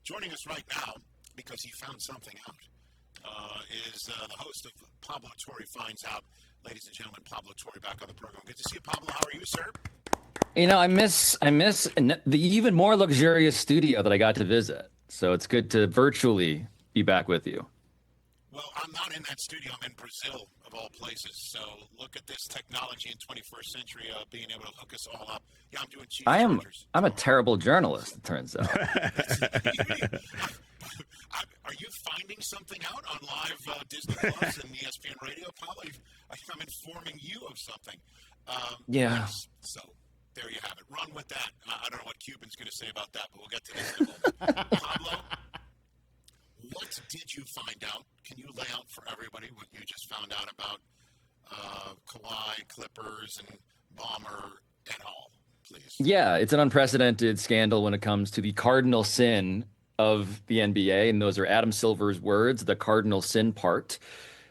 Joining us right now, because he found something out, is the host of Pablo Torre Finds Out. Ladies and gentlemen, Pablo Torre back on the program. Good to see you, Pablo. How are you, sir? You know, I miss the even more luxurious studio that I got to visit. So it's good to virtually be back with you. Well, I'm not in that studio. I'm in Brazil, of all places. So look at this technology in 21st century being able to hook us all up. Yeah, I'm doing cheese chargers. I'm a terrible journalist, it turns out. Are you finding something out on live Disney Plus and ESPN Radio, Pablo? I'm informing you of something. Yeah. Yes, so there you have it. Run with that. I don't know what Cuban's going to say about that, but we'll get to this in a moment. Pablo, what did you find out? Can you lay out for everybody what you just found out about Kawhi, Clippers, and Bomber et al., please? Yeah, it's an unprecedented scandal when it comes to the cardinal sin of the NBA, and those are Adam Silver's words, the cardinal sin part,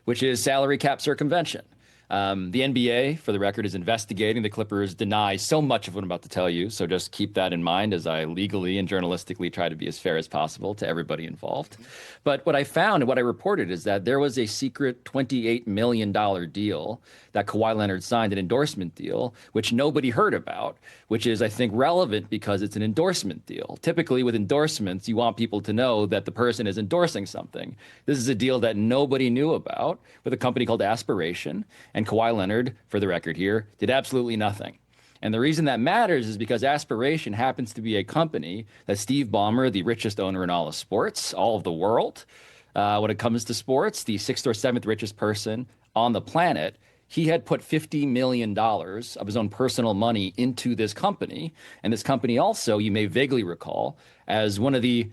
which is salary cap circumvention. The NBA, for the record, is investigating. The Clippers deny so much of what I'm about to tell you, so just keep that in mind as I legally and journalistically try to be as fair as possible to everybody involved. But what I found and what I reported is that there was a secret $28 million deal that Kawhi Leonard signed, an endorsement deal, which nobody heard about, which is, I think, relevant because it's an endorsement deal. Typically, with endorsements, you want people to know that the person is endorsing something. This is a deal that nobody knew about with a company called Aspiration. And Kawhi Leonard, for the record here, did absolutely nothing. And the reason that matters is because Aspiration happens to be a company that Steve Ballmer, the richest owner in all of sports, all of the world, when it comes to sports, the sixth or seventh richest person on the planet, he had put $50 million of his own personal money into this company. And this company also, you may vaguely recall, as one of the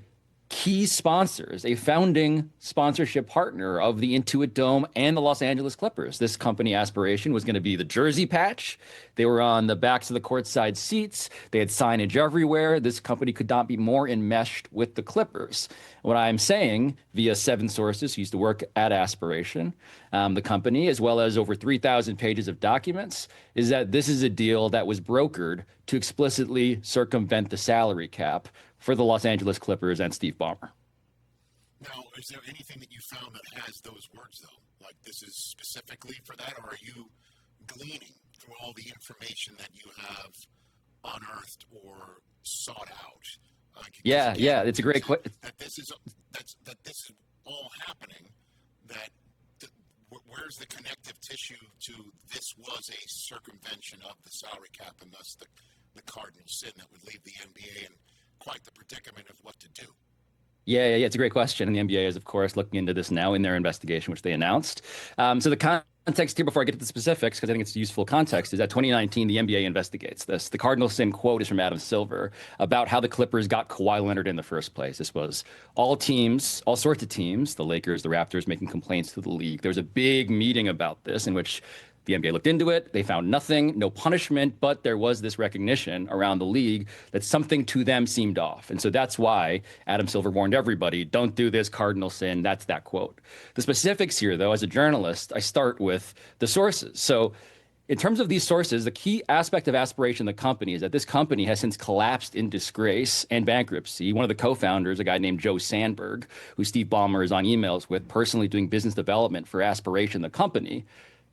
key sponsors, a founding sponsorship partner of the Intuit Dome and the Los Angeles Clippers. This company, Aspiration, was going to be the jersey patch. They were on the backs of the courtside seats. They had signage everywhere. This company could not be more enmeshed with the Clippers. What I'm saying, via 7 sources who used to work at Aspiration, the company, as well as over 3,000 pages of documents, is that this is a deal that was brokered to explicitly circumvent the salary cap for the Los Angeles Clippers and Steve Ballmer. Now, is there anything that you found that has those words, though? Like this is specifically for that, or are you gleaning through all the information that you have unearthed or sought out? Yeah, it's a great question. That this is all happening. Where's the connective tissue to this was a circumvention of the salary cap and thus the cardinal sin that would leave the NBA in quite the predicament of what to do? Yeah, it's a great question. And the NBA is, of course, looking into this now in their investigation, which they announced. So the context here, before I get to the specifics, because I think it's useful context, is that 2019, the NBA investigates this. The cardinal sin quote is from Adam Silver about how the Clippers got Kawhi Leonard in the first place. This was all teams, all sorts of teams, the Lakers, the Raptors, making complaints to the league. There was a big meeting about this in which the NBA looked into it. They found nothing, no punishment, but there was this recognition around the league that something to them seemed off. And so that's why Adam Silver warned everybody, don't do this cardinal sin. That's that quote. The specifics here, though, as a journalist, I start with the sources. So in terms of these sources, the key aspect of Aspiration, the company, is that this company has since collapsed in disgrace and bankruptcy. One of the co-founders, a guy named Joe Sandberg, who Steve Ballmer is on emails with, personally doing business development for Aspiration, the company,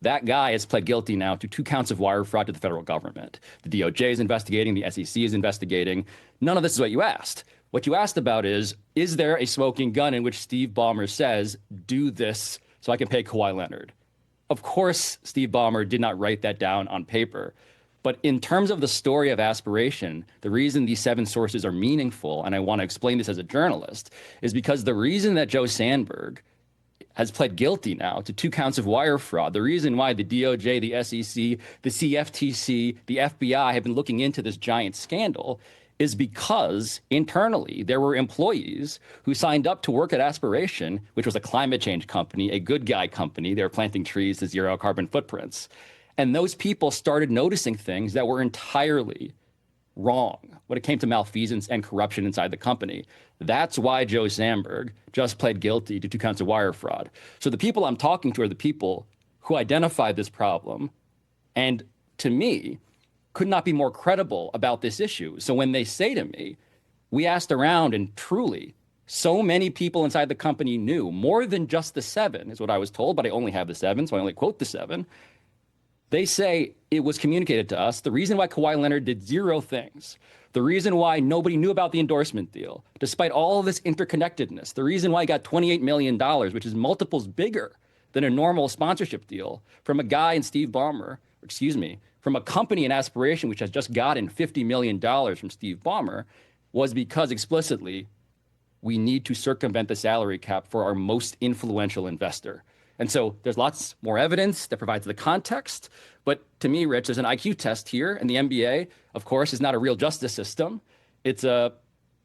that guy has pled guilty now to 2 counts of wire fraud to the federal government. The DOJ is investigating. The SEC is investigating. None of this is what you asked. What you asked about is there a smoking gun in which Steve Ballmer says, do this so I can pay Kawhi Leonard? Of course, Steve Ballmer did not write that down on paper. But in terms of the story of Aspiration, the reason these 7 sources are meaningful, and I want to explain this as a journalist, is because the reason that Joe Sandberg has pled guilty now to 2 counts of wire fraud. The reason why the DOJ, the SEC, the CFTC, the FBI have been looking into this giant scandal is because internally there were employees who signed up to work at Aspiration, which was a climate change company, a good guy company. They were planting trees to zero carbon footprints. And those people started noticing things that were entirely wrong when it came to malfeasance and corruption inside the company. That's why Joe Sandberg just pled guilty to 2 counts of wire fraud. So the people I'm talking to are the people who identified this problem and, to me, could not be more credible about this issue. So when they say to me, we asked around and truly So many people inside the company knew, more than just the 7 is what I was told, but I only have the 7, so I only quote the 7. They say it was communicated to us. The reason why Kawhi Leonard did 0 things, the reason why nobody knew about the endorsement deal, despite all of this interconnectedness, the reason why he got $28 million, which is multiples bigger than a normal sponsorship deal from a guy in Steve Ballmer, from a company in Aspiration, which has just gotten $50 million from Steve Ballmer, was because explicitly we need to circumvent the salary cap for our most influential investor. And so there's lots more evidence that provides the context. But to me, Rich, there's an IQ test here. And the NBA, of course, is not a real justice system. It's an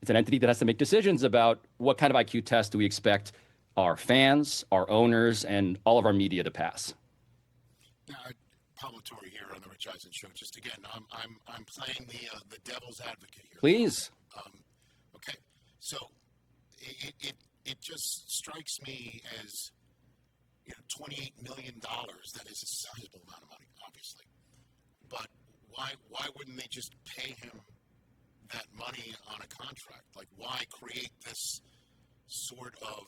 entity that has to make decisions about what kind of IQ test do we expect our fans, our owners, and all of our media to pass. Pablo Torre here on the Rich Eisen Show. Just again, I'm playing the devil's advocate here. Please. Okay. So it just strikes me as, $28 million. That is a sizable amount of money, obviously. But why wouldn't they just pay him that money on a contract? Like, why create this sort of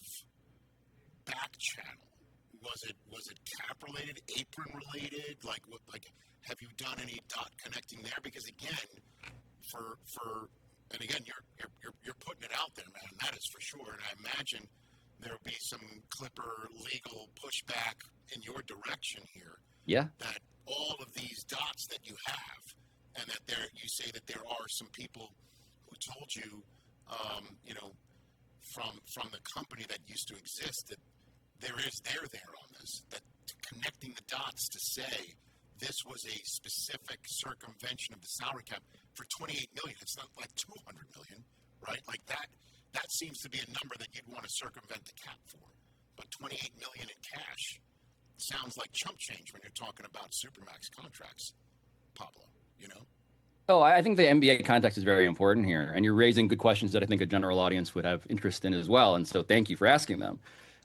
back channel? Was it cap related, apron related? Like have you done any dot connecting there? Because again, you're putting it out there, man. That is for sure. And I imagine there'll be some Clipper legal pushback in your direction here. Yeah. That all of these dots that you have, and that you say that there are some people who told you, from the company that used to exist, that they're there on this, that connecting the dots to say this was a specific circumvention of the salary cap for $28 million. It's not like $200 million, right? Like that seems to be a number that you'd want to circumvent the cap for. But $28 million in cash sounds like chump change when you're talking about Supermax contracts, Pablo, Oh, I think the NBA context is very important here. And you're raising good questions that I think a general audience would have interest in as well. And so thank you for asking them.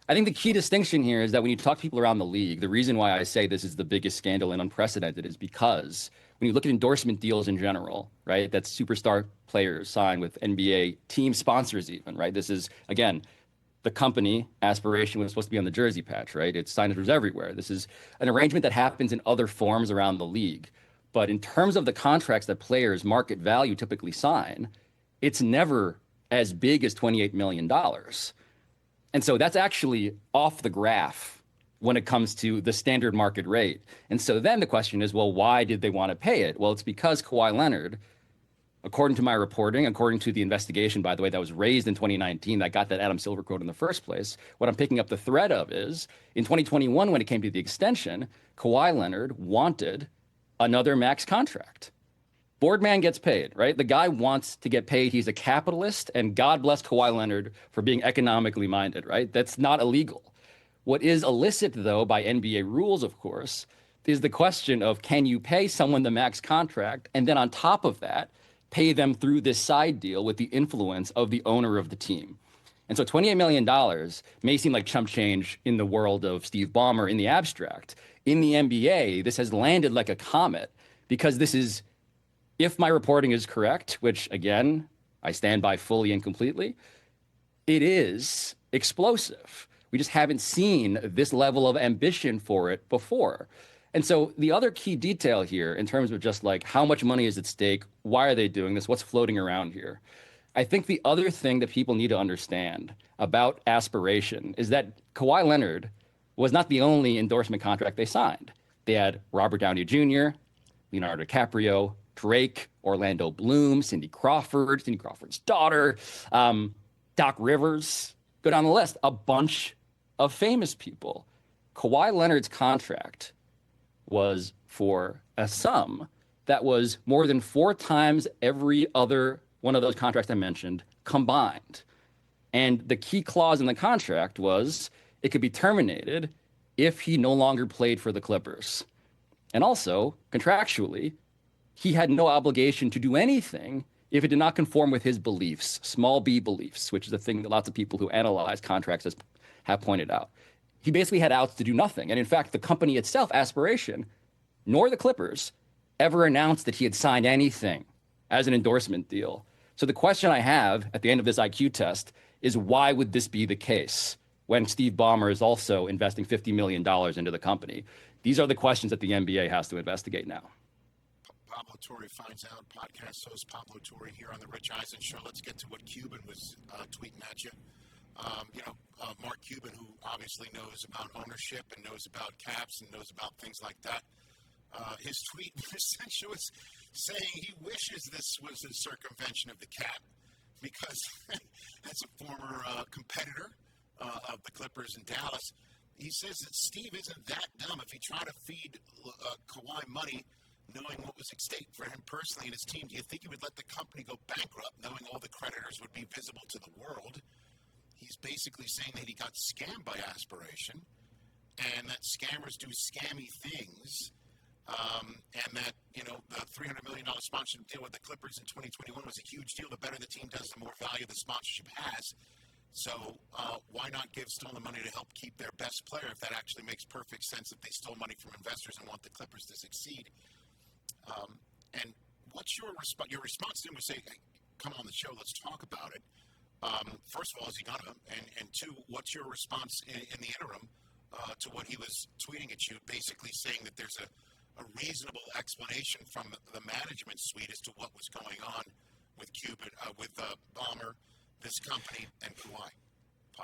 I think the key distinction here is that when you talk to people around the league, the reason why I say this is the biggest scandal and unprecedented is because when you look at endorsement deals in general, right, that superstar players sign with NBA team sponsors even, right? This is, again, the company Aspiration was supposed to be on the jersey patch, right? It's signatures everywhere. This is an arrangement that happens in other forms around the league. But in terms of the contracts that players market value typically sign, it's never as big as $28 million. And so that's actually off the graph when it comes to the standard market rate. And so then the question is, well, why did they want to pay it? Well, it's because Kawhi Leonard, according to my reporting, according to the investigation, by the way, that was raised in 2019, that got that Adam Silver quote in the first place, what I'm picking up the thread of is, in 2021, when it came to the extension, Kawhi Leonard wanted another max contract. Boardman gets paid, right? The guy wants to get paid. He's a capitalist, and God bless Kawhi Leonard for being economically minded, right? That's not illegal. What is illicit, though, by NBA rules, of course, is the question of, can you pay someone the max contract, and then on top of that, pay them through this side deal with the influence of the owner of the team? And so $28 million may seem like chump change in the world of Steve Ballmer in the abstract. In the NBA, this has landed like a comet, because this is, if my reporting is correct, which, again, I stand by fully and completely, it is explosive. We just haven't seen this level of ambition for it before. And so the other key detail here, in terms of just like how much money is at stake, why are they doing this, what's floating around here? I think the other thing that people need to understand about Aspiration is that Kawhi Leonard was not the only endorsement contract they signed. They had Robert Downey Jr., Leonardo DiCaprio, Drake, Orlando Bloom, Cindy Crawford's daughter, Doc Rivers, go down the list, a bunch of famous people. Kawhi Leonard's contract was for a sum that was more than 4 times every other one of those contracts I mentioned combined. And the key clause in the contract was it could be terminated if he no longer played for the Clippers. And also, contractually, he had no obligation to do anything if it did not conform with his beliefs, small b beliefs, which is a thing that lots of people who analyze contracts have pointed out. He basically had outs to do nothing. And in fact, the company itself, Aspiration, nor the Clippers, ever announced that he had signed anything as an endorsement deal. So the question I have at the end of this IQ test is why would this be the case when Steve Ballmer is also investing $50 million into the company? These are the questions that the NBA has to investigate now. Pablo Torre finds out. Podcast host Pablo Torre here on the Rich Eisen Show. Let's get to what Cuban was tweeting at you. Mark Cuban, who obviously knows about ownership and knows about caps and knows about things like that. His tweet essentially was saying he wishes this was a circumvention of the cap because as a former competitor of the Clippers in Dallas, he says that Steve isn't that dumb. If he tried to feed Kawhi money, knowing what was at stake for him personally and his team, do you think he would let the company go bankrupt, knowing all the creditors would be visible to the world? He's basically saying that he got scammed by aspiration and that scammers do scammy things, and that, the $300 million sponsorship deal with the Clippers in 2021 was a huge deal. The better the team does, the more value the sponsorship has. So why not give Stone the money to help keep their best player if that actually makes perfect sense if they stole money from investors and want the Clippers to succeed? And what's your response? Your response to him was say, hey, come on the show, let's talk about it. First of all, is he gonna? And two, what's your response in the interim to what he was tweeting at you, basically saying that there's a reasonable explanation from the management suite as to what was going on with Cuban, with Ballmer, this company, and Kawhi?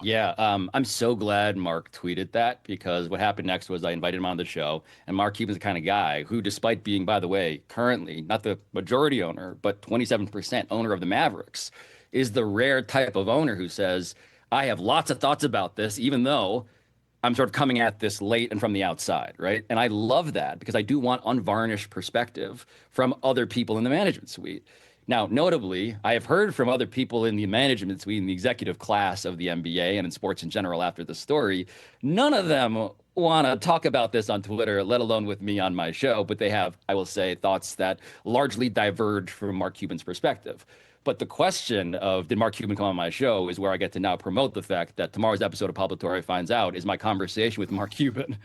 Yeah, I'm so glad Mark tweeted that, because what happened next was I invited him on the show, and Mark Cuban's the kind of guy who, despite being, by the way, currently not the majority owner, but 27% owner of the Mavericks, is the rare type of owner who says, I have lots of thoughts about this, even though I'm sort of coming at this late and from the outside, right? And I love that because I do want unvarnished perspective from other people in the management suite. Now, notably, I have heard from other people in the management suite, in the executive class of the NBA and in sports in general after the story. None of them want to talk about this on Twitter, let alone with me on my show, but they have, I will say, thoughts that largely diverge from Mark Cuban's perspective. But the question of did Mark Cuban come on my show is where I get to now promote the fact that tomorrow's episode of Pablo Torre Finds Out is my conversation with Mark Cuban.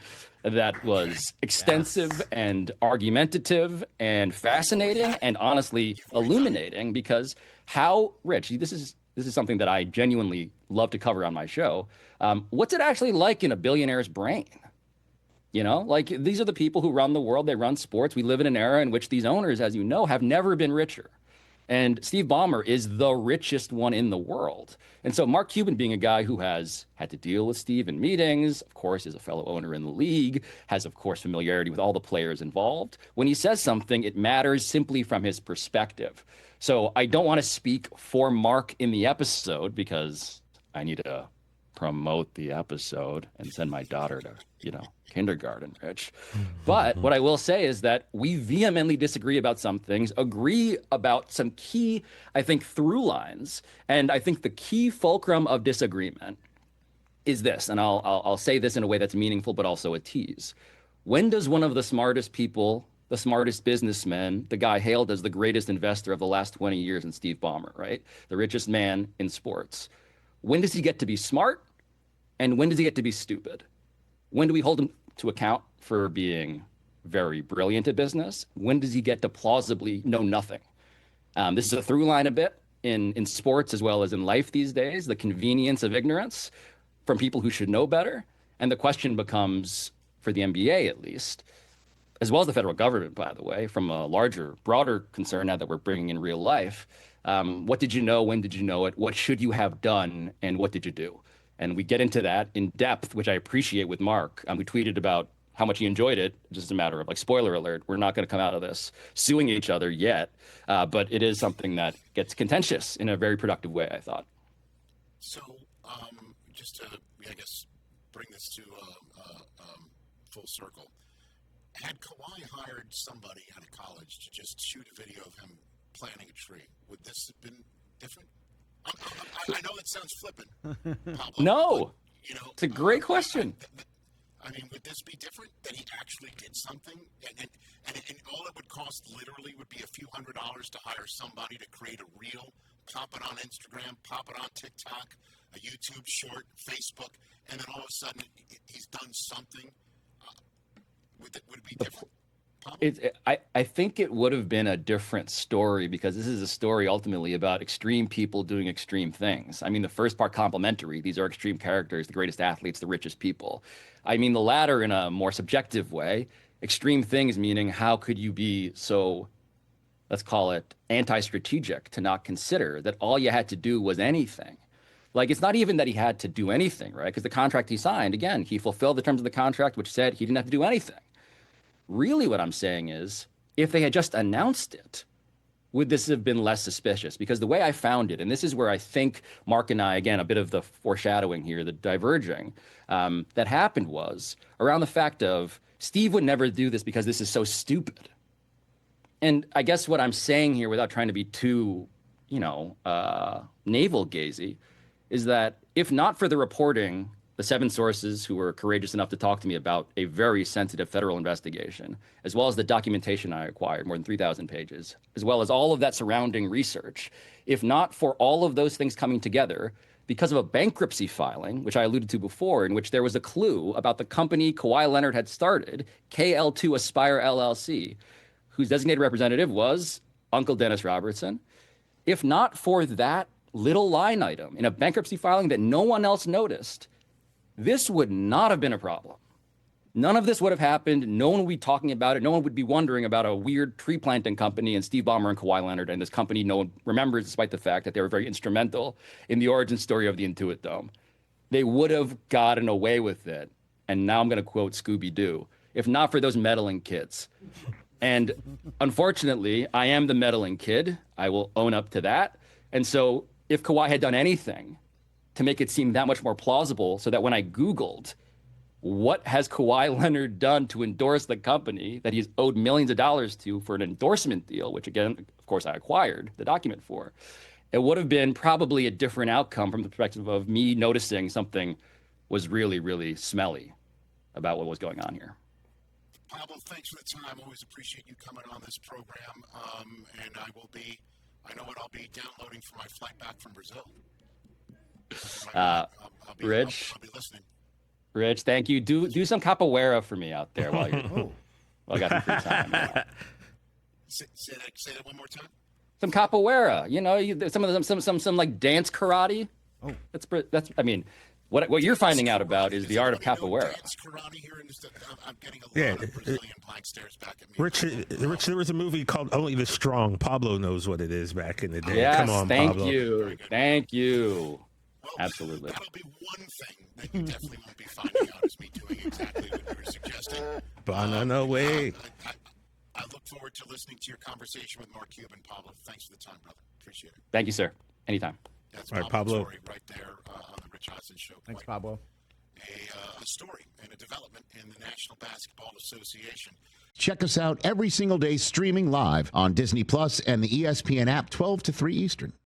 That was extensive and argumentative and fascinating and honestly illuminating, because how, Rich, this is something that I genuinely love to cover on my show. What's it actually like in a billionaire's brain? Like, these are the people who run the world. They run sports. We live in an era in which these owners, as you know, have never been richer. And Steve Ballmer is the richest one in the world. And so Mark Cuban, being a guy who has had to deal with Steve in meetings, of course, is a fellow owner in the league, has, of course, familiarity with all the players involved. When he says something, it matters simply from his perspective. So I don't want to speak for Mark in the episode because I need to promote the episode and send my daughter to, kindergarten, Rich. But what I will say is that we vehemently disagree about some things, agree about some key, I think, through lines. And I think the key fulcrum of disagreement is this, and I'll say this in a way that's meaningful, but also a tease. When does one of the smartest people, the smartest businessmen, the guy hailed as the greatest investor of the last 20 years in Steve Ballmer, right? The richest man in sports. When does he get to be smart? And when does he get to be stupid? When do we hold him to account for being very brilliant at business? When does he get to plausibly know nothing? This is a through line a bit in sports as well as in life these days, the convenience of ignorance from people who should know better. And the question becomes, for the NBA at least, as well as the federal government, by the way, from a larger, broader concern now that we're bringing in real life, what did you know? When did you know it? What should you have done? And what did you do? And we get into that in depth, which I appreciate with Mark, who tweeted about how much he enjoyed it. Just a matter of, like, spoiler alert, we're not going to come out of this suing each other yet. But it is something that gets contentious in a very productive way, I thought. So just to, I guess, bring this to full circle, had Kawhi hired somebody out of college to just shoot a video of him planting a tree, would this have been different? I know that sounds flippant, Pablo. No, but, it's a great question. I mean, would this be different, that he actually did something? And all it would cost literally would be a few $100s to hire somebody to create a reel, pop it on Instagram, pop it on TikTok, a YouTube short, Facebook, and then all of a sudden he's done something. Would it be different? I think it would have been a different story because this is a story ultimately about extreme people doing extreme things. I mean, the first part complimentary. These are extreme characters, the greatest athletes, the richest people. I mean, the latter in a more subjective way. Extreme things meaning how could you be so, let's call it anti-strategic to not consider that all you had to do was anything. Like, it's not even that he had to do anything, right? Because the contract he signed, again, he fulfilled the terms of the contract, which said he didn't have to do anything. Really, what I'm saying is, if they had just announced it, would this have been less suspicious? Because the way I found it, and this is where I think Mark and I, again, a bit of the foreshadowing here, the diverging, that happened was around the fact of Steve would never do this because this is so stupid. And I guess what I'm saying here, without trying to be too, navel-gazy, is that if not for the reporting, the 7 sources who were courageous enough to talk to me about a very sensitive federal investigation, as well as the documentation I acquired, more than 3,000 pages, as well as all of that surrounding research, if not for all of those things coming together, because of a bankruptcy filing, which I alluded to before, in which there was a clue about the company Kawhi Leonard had started, KL2 Aspire LLC, whose designated representative was Uncle Dennis Robertson. If not for that little line item in a bankruptcy filing that no one else noticed, this would not have been a problem. None of this would have happened. No one would be talking about it. No one would be wondering about a weird tree planting company and Steve Ballmer and Kawhi Leonard and this company no one remembers, despite the fact that they were very instrumental in the origin story of the Intuit Dome. They would have gotten away with it. And now I'm going to quote Scooby-Doo, if not for those meddling kids. And unfortunately, I am the meddling kid. I will own up to that. And so if Kawhi had done anything to make it seem that much more plausible, so that when I Googled what has Kawhi Leonard done to endorse the company that he's owed millions of dollars to for an endorsement deal, which again, of course, I acquired the document for, it would have been probably a different outcome from the perspective of me noticing something was really, really smelly about what was going on here. Pablo, thanks for the time. Always appreciate you coming on this program. And I'll be downloading for my flight back from Brazil. Rich, I'll be listening. Rich, thank you. Do some capoeira for me out there while you're while I got some free time. Say that one more time. Some capoeira, some like dance karate. Oh, that's. I mean, what you're finding out about is the art of capoeira. Dance karate here in I'm getting a lot of Brazilian blank stares back at me. Rich, there was a movie called Only the Strong. Pablo knows what it is back in the day. Yes, come on, Pablo. Thank you. Well, absolutely. That'll be one thing that you definitely won't be finding out is me doing exactly what you were suggesting. Banana way. I look forward to listening to your conversation with Mark Cuban. Pablo, thanks for the time, brother. Appreciate it. Thank you, sir. Anytime. That's all right, Pablo. Torre right there on the Rich Eisen Show. Thanks, Pablo. A story and a development in the National Basketball Association. Check us out every single day streaming live on Disney Plus and the ESPN app 12 to 3 Eastern.